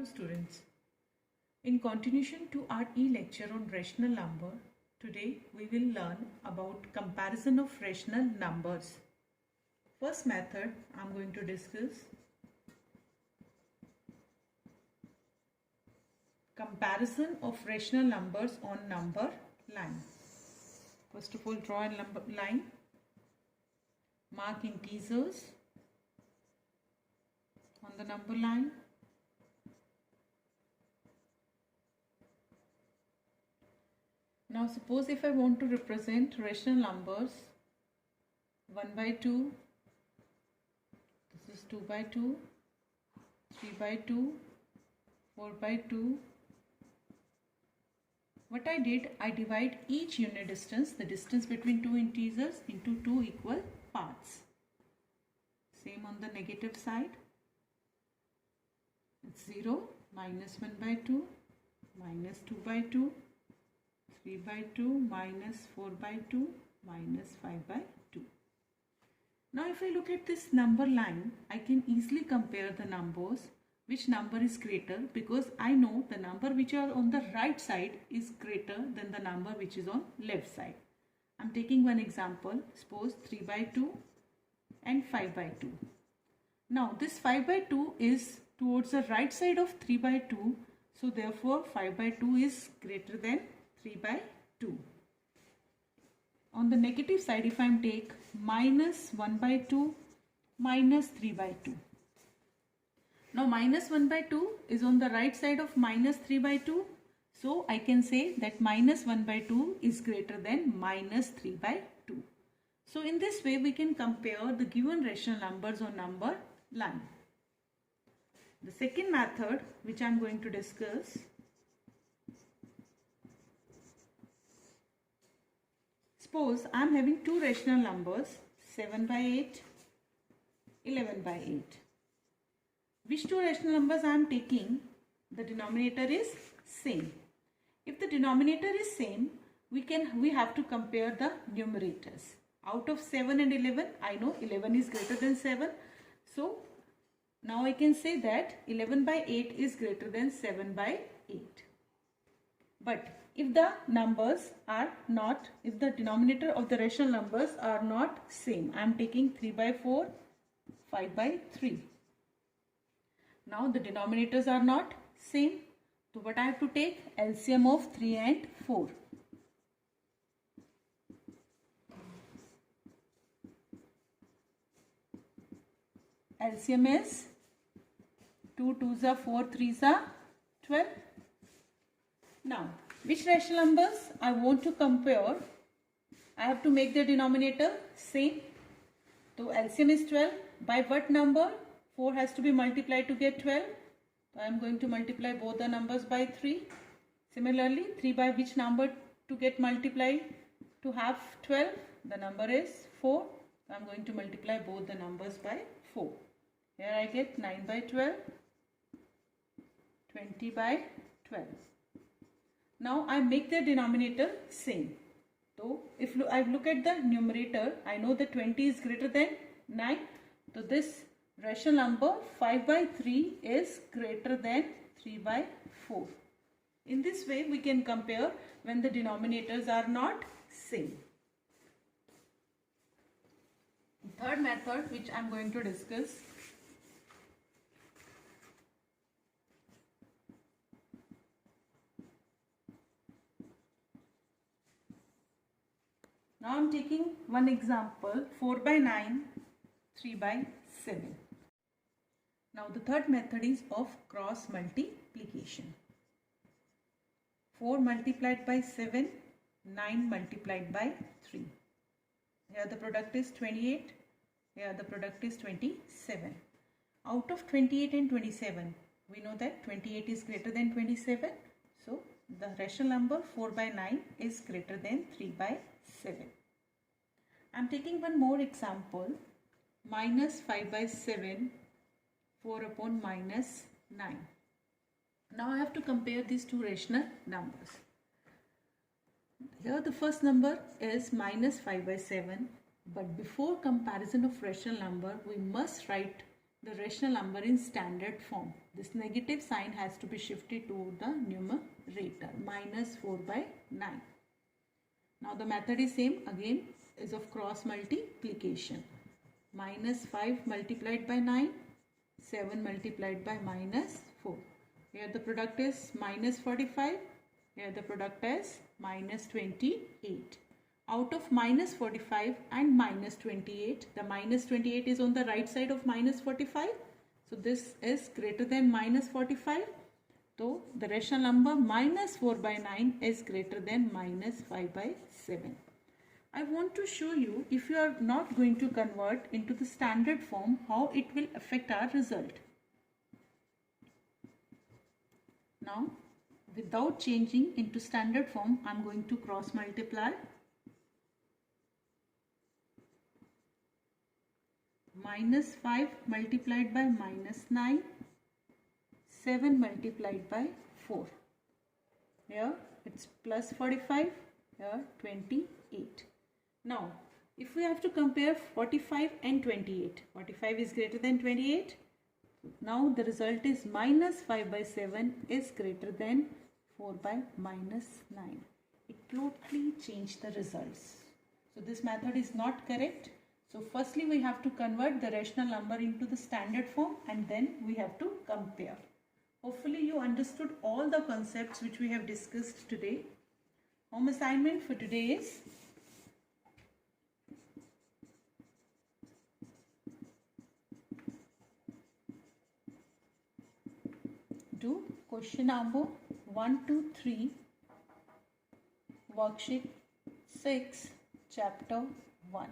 Hello students. In continuation to our e-lecture on rational number, today we will learn about comparison of rational numbers. First method I am going to discuss comparison of rational numbers on number line. First of all, draw a number line, mark integers on the number line. Now suppose if I want to represent rational numbers 1 by 2, this is 2 by 2, 3 by 2, 4 by 2. What I did, I divide each unit distance, the distance between two integers, into two equal parts. Same on the negative side. It's 0, minus 1 by 2, minus 2 by 2, 3 by 2, minus 4 by 2, minus 5 by 2. Now if I look at this number line, I can easily compare the numbers, which number is greater, because I know the number which are on the right side is greater than the number which is on left side. I am taking one example, suppose 3 by 2 and 5 by 2. Now this 5 by 2 is towards the right side of 3 by 2, so therefore 5 by 2 is greater than 3 by 2. On the negative side, if I take minus 1 by 2, minus 3 by 2. Now minus 1 by 2 is on the right side of minus 3 by 2. So I can say that minus 1 by 2 is greater than minus 3 by 2. So in this way we can compare the given rational numbers on number line. The second method which I am going to discuss, suppose I am having two rational numbers 7 by 8, 11 by 8. Which two rational numbers I am taking? The denominator is same. If the denominator is same, we have to compare the numerators. Out of 7 and 11, I know 11 is greater than 7. So now I can say that 11 by 8 is greater than 7 by 8. But if the numbers are not, if the denominator of the rational numbers are not same, I am taking 3 by 4, 5 by 3. Now the denominators are not same. So what I have to take? LCM of 3 and 4. LCM is 2 2s are 4, 3s are 12. Now which rational numbers I want to compare? I have to make the denominator same. So LCM is 12. By what number? 4 has to be multiplied to get 12. So I am going to multiply both the numbers by 3. Similarly, 3 by which number to get multiplied to have 12? The number is 4. So I am going to multiply both the numbers by 4. Here I get 9 by 12, 20 by 12. Now I make the denominator same. So if I look at the numerator, I know that 20 is greater than 9. So this rational number 5 by 3 is greater than 3 by 4. In this way we can compare when the denominators are not same. The third method which I am going to discuss, now I am taking one example, 4 by 9, 3 by 7. Now the third method is of cross multiplication. 4 multiplied by 7, 9 multiplied by 3. Here the product is 28, here the product is 27. Out of 28 and 27, we know that 28 is greater than 27. So the rational number 4 by 9 is greater than 3 by 7. I am taking one more example, minus 5 by 7, 4 upon minus 9. Now I have to compare these two rational numbers. Here the first number is minus 5 by 7, but before comparison of rational number, we must write the rational number in standard form. This negative sign has to be shifted to the numerator, minus 4 by 9. Now the method is same again, is of cross multiplication. Minus 5 multiplied by 9, 7 multiplied by minus 4. Here the product is minus 45. Here the product is minus 28. Out of minus 45 and minus 28, the minus 28 is on the right side of minus 45. So this is greater than minus 45. So the rational number minus 4 by 9 is greater than minus 5 by 7. I want to show you, if you are not going to convert into the standard form, how it will affect our result. Now, without changing into standard form, I am going to cross multiply. Minus 5 multiplied by minus 9, 7 multiplied by 4. Here it's plus 45, here 28. Now, if we have to compare 45 and 28, 45 is greater than 28. Now the result is minus 5 by 7 is greater than 4 by minus 9. It totally changed the results. So this method is not correct. So firstly we have to convert the rational number into the standard form and then we have to compare. Hopefully you understood all the concepts which we have discussed today. Home assignment for today is do question number 1 to 3, worksheet 6, chapter 1.